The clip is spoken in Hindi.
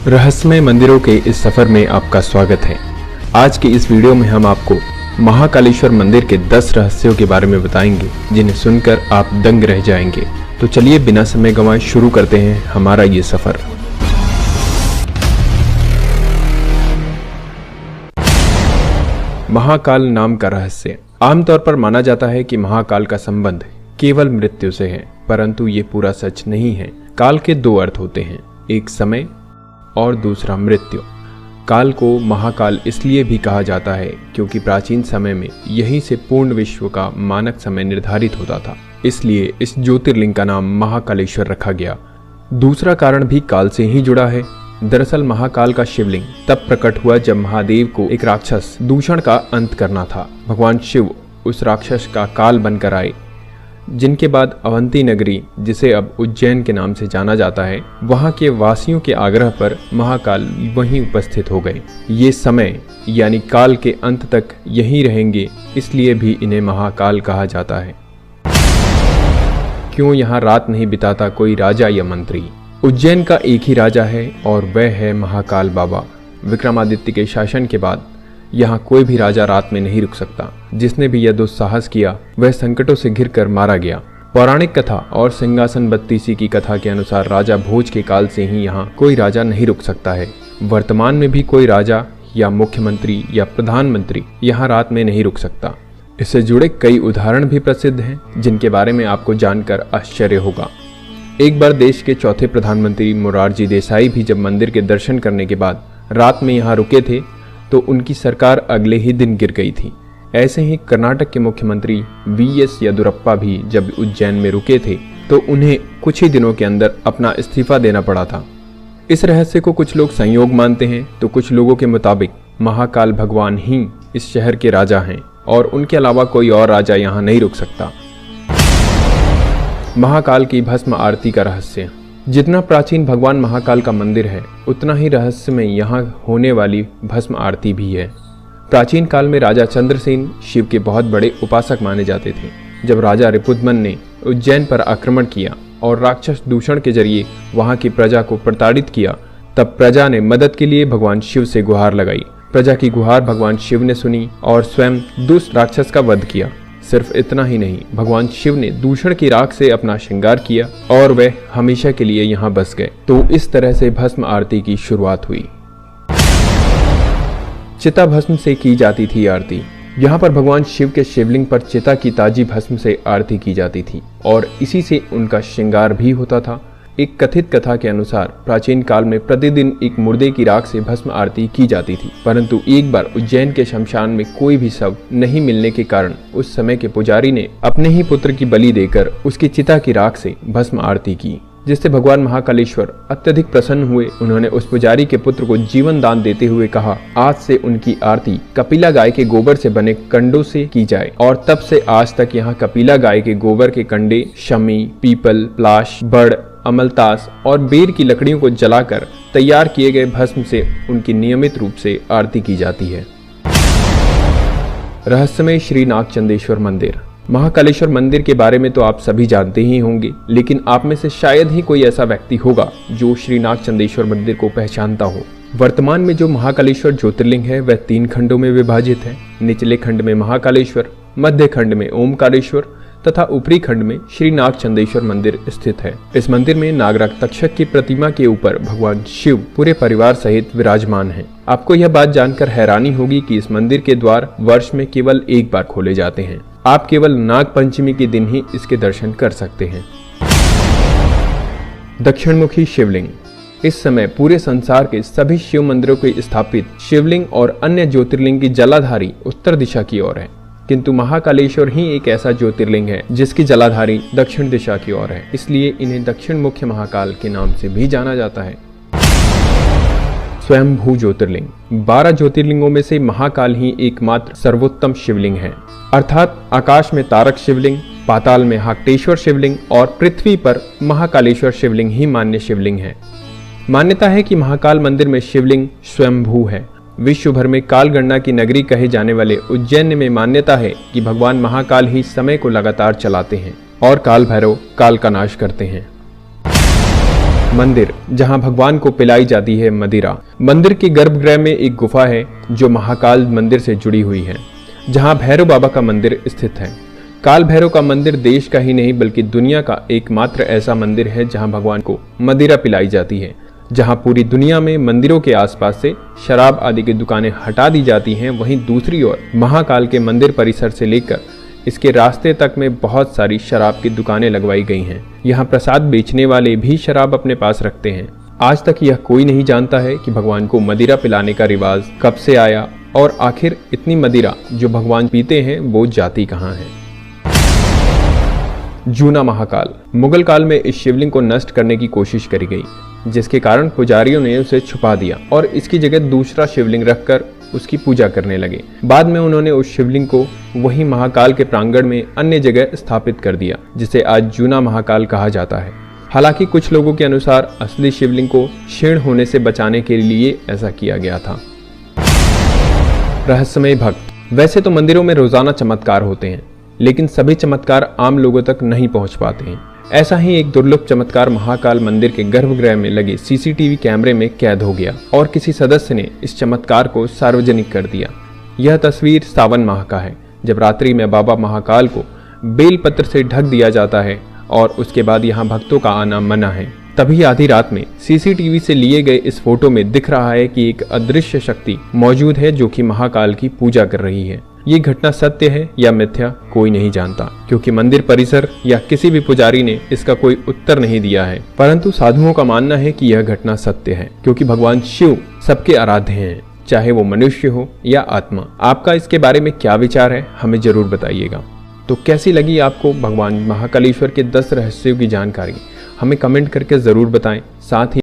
रहस्यमय मंदिरों के इस सफर में आपका स्वागत है। आज की इस वीडियो में हम आपको महाकालेश्वर मंदिर के 10 रहस्यों के बारे में बताएंगे जिन्हें सुनकर आप दंग रह जाएंगे। तो चलिए बिना समय गंवाए शुरू करते हैं हमारा ये सफर। महाकाल नाम का रहस्य। आमतौर पर माना जाता है कि महाकाल का संबंध केवल मृत्यु से है, परंतु ये पूरा सच नहीं है। काल के 2 अर्थ होते हैं, एक समय और दूसरा मृत्यु। काल को महाकाल इसलिए भी कहा जाता है क्योंकि प्राचीन समय में यहीं से पूर्ण विश्व का मानक समय निर्धारित होता था, इसलिए इस ज्योतिर्लिंग का नाम महाकालेश्वर रखा गया। दूसरा कारण भी काल से ही जुड़ा है। दरअसल महाकाल का शिवलिंग तब प्रकट हुआ जब महादेव को एक राक्षस दूषण का अंत करना था। भगवान शिव उस राक्षस का काल बनकर आए, जिनके बाद अवंती नगरी, जिसे अब उज्जैन के नाम से जाना जाता है, वहां के वासियों के आग्रह पर महाकाल वहीं उपस्थित हो गए। ये समय यानी काल के अंत तक यहीं रहेंगे, इसलिए भी इन्हें महाकाल कहा जाता है। क्यों यहाँ रात नहीं बिताता कोई राजा या मंत्री? उज्जैन का एक ही राजा है और वह है महाकाल बाबा। विक्रमादित्य के शासन के बाद यहाँ कोई भी राजा रात में नहीं रुक सकता। जिसने भी यह दुस्साहस किया वह संकटों से घिरकर मारा गया। पौराणिक कथा और सिंहासन बत्तीसी की कथा के अनुसार राजा भोज के काल से ही यहाँ कोई राजा नहीं रुक सकता है। वर्तमान में भी कोई राजा या मुख्यमंत्री या प्रधानमंत्री यहाँ रात में नहीं रुक सकता। इससे जुड़े कई उदाहरण भी प्रसिद्ध हैं, जिनके बारे में आपको जानकर आश्चर्य होगा। एक बार देश के चौथे प्रधानमंत्री मोरारजी देसाई भी जब मंदिर के दर्शन करने के बाद रात में यहाँ रुके थे तो उनकी सरकार अगले ही दिन गिर गई थी। ऐसे ही कर्नाटक के मुख्यमंत्री वीएस येदियुरप्पा भी जब उज्जैन में रुके थे तो उन्हें कुछ ही दिनों के अंदर अपना इस्तीफा देना पड़ा था। इस रहस्य को कुछ लोग संयोग मानते हैं तो कुछ लोगों के मुताबिक महाकाल भगवान ही इस शहर के राजा हैं और उनके अलावा कोई और राजा यहाँ नहीं रुक सकता। महाकाल की भस्म आरती का रहस्य। जितना प्राचीन भगवान महाकाल का मंदिर है, उतना ही रहस्य में यहाँ होने वाली भस्म आरती भी है। प्राचीन काल में राजा चंद्रसेन शिव के बहुत बड़े उपासक माने जाते थे। जब राजा रिपुदमन ने उज्जैन पर आक्रमण किया और राक्षस दूषण के जरिए वहाँ की प्रजा को प्रताड़ित किया, तब प्रजा ने मदद के लिए भगवान शिव से गुहार लगाई। प्रजा की गुहार भगवान शिव ने सुनी और स्वयं दुष्ट राक्षस का वध किया। सिर्फ इतना ही नहीं, भगवान शिव ने दूषण की राख से अपना श्रृंगार किया और वह हमेशा के लिए यहाँ बस गए। तो इस तरह से भस्म आरती की शुरुआत हुई। चिता भस्म से की जाती थी आरती। यहाँ पर भगवान शिव के शिवलिंग पर चिता की ताजी भस्म से आरती की जाती थी और इसी से उनका श्रृंगार भी होता था। एक कथित कथा के अनुसार प्राचीन काल में प्रतिदिन एक मुर्दे की राख से भस्म आरती की जाती थी, परंतु एक बार उज्जैन के शमशान में कोई भी शव नहीं मिलने के कारण उस समय के पुजारी ने अपने ही पुत्र की बलि देकर उसकी चिता की राख से भस्म आरती की, जिससे भगवान महाकालेश्वर अत्यधिक प्रसन्न हुए। उन्होंने उस पुजारी के पुत्र को जीवन दान देते हुए कहा, आज से उनकी आरती कपिला गाय के गोबर से बने कंडों से की जाए। और तब से आज तक यहाँ कपिला गाय के गोबर के कंडे शमी, पीपल, प्लाश, बड़, अमलतास और बेर की लकड़ियों को जलाकर तैयार किए गए भस्म से उनकी नियमित रूप से आरती की जाती है। रहस्यमय श्री नागचंदेश्वर मंदिर। महाकालेश्वर मंदिर के बारे में तो आप सभी जानते ही होंगे, लेकिन आप में से शायद ही कोई ऐसा व्यक्ति होगा जो श्री नागचंदेश्वर मंदिर को पहचानता हो। वर्तमान में जो महाकालेश्वर ज्योतिर्लिंग है वह 3 खंडों में विभाजित है। निचले खंड में महाकालेश्वर, मध्य खंड में ओमकारेश्वर तथा ऊपरी खंड में श्री नागचंदेश्वर मंदिर स्थित है। इस मंदिर में नागराज तक्षक की प्रतिमा के ऊपर भगवान शिव पूरे परिवार सहित विराजमान हैं। आपको यह बात जानकर हैरानी होगी कि इस मंदिर के द्वार वर्ष में केवल एक बार खोले जाते हैं। आप केवल नाग पंचमी के दिन ही इसके दर्शन कर सकते हैं। दक्षिणमुखी शिवलिंग। इस समय पूरे संसार के सभी शिव मंदिरों के स्थापित शिवलिंग और अन्य ज्योतिर्लिंग की जलाधारी उत्तर दिशा की ओर है, किंतु महाकालेश्वर ही एक ऐसा ज्योतिर्लिंग है जिसकी जलाधारी दक्षिण दिशा की ओर है, इसलिए इन्हें दक्षिण मुख्य महाकाल के नाम से भी जाना जाता है। स्वयंभू ज्योतिर्लिंग। 12 ज्योतिर्लिंगों में से महाकाल ही एकमात्र सर्वोत्तम शिवलिंग है, अर्थात आकाश में तारक शिवलिंग, पाताल में हाक्टेश्वर शिवलिंग और पृथ्वी पर महाकालेश्वर शिवलिंग ही मान्य शिवलिंग है। मान्यता है कि महाकाल मंदिर में शिवलिंग स्वयंभू है। विश्व भर में काल गणना की नगरी कहे जाने वाले उज्जैन में मान्यता है कि भगवान महाकाल ही समय को लगातार चलाते हैं और काल भैरव काल का नाश करते हैं। मंदिर जहां भगवान को पिलाई जाती है मदिरा। मंदिर के गर्भगृह में एक गुफा है जो महाकाल मंदिर से जुड़ी हुई है, जहां भैरव बाबा का मंदिर स्थित है। काल भैरव का मंदिर देश का ही नहीं बल्कि दुनिया का एकमात्र ऐसा मंदिर है जहां भगवान को मदिरा पिलाई जाती है। जहां पूरी दुनिया में मंदिरों के आसपास से शराब आदि की दुकानें हटा दी जाती हैं, वहीं दूसरी ओर महाकाल के मंदिर परिसर से लेकर इसके रास्ते तक में बहुत सारी शराब की दुकानें लगवाई गई हैं। यहाँ प्रसाद बेचने वाले भी शराब अपने पास रखते हैं। आज तक यह कोई नहीं जानता है कि भगवान को मदिरा पिलाने का रिवाज कब से आया और आखिर इतनी मदिरा जो भगवान पीते हैं वो जाती कहाँ है। जूना महाकाल। मुगल काल में इस शिवलिंग को नष्ट करने की कोशिश करी गई, जिसके कारण पुजारियों ने उसे छुपा दिया और इसकी जगह दूसरा शिवलिंग रखकर उसकी पूजा करने लगे। बाद में उन्होंने उस शिवलिंग को वही महाकाल के प्रांगण में अन्य जगह स्थापित कर दिया, जिसे आज जूना महाकाल कहा जाता है। हालांकि कुछ लोगों के अनुसार असली शिवलिंग को क्षीण होने से बचाने के लिए ऐसा किया गया था। रहस्यमय भक्त। वैसे तो मंदिरों में रोजाना चमत्कार होते हैं, लेकिन सभी चमत्कार आम लोगों तक नहीं पहुंच पाते हैं। ऐसा ही एक दुर्लभ चमत्कार महाकाल मंदिर के गर्भगृह में लगे सीसीटीवी कैमरे में कैद हो गया और किसी सदस्य ने इस चमत्कार को सार्वजनिक कर दिया। यह तस्वीर सावन माह का है, जब रात्रि में बाबा महाकाल को बेलपत्र से ढक दिया जाता है और उसके बाद यहाँ भक्तों का आना मना है। तभी आधी रात में सीसीटीवी से लिए गए इस फोटो में दिख रहा है कि एक अदृश्य शक्ति मौजूद है जो कि महाकाल की पूजा कर रही है। ये घटना सत्य है या मिथ्या कोई नहीं जानता, क्योंकि मंदिर परिसर या किसी भी पुजारी ने इसका कोई उत्तर नहीं दिया है। परंतु साधुओं का मानना है कि यह घटना सत्य है, क्योंकि भगवान शिव सबके आराध्य हैं, चाहे वो मनुष्य हो या आत्मा। आपका इसके बारे में क्या विचार है, हमें जरूर बताइएगा। तो कैसी लगी आपको भगवान महाकालेश्वर के 10 रहस्यों की जानकारी, हमें कमेंट करके जरूर बताएं। साथ ही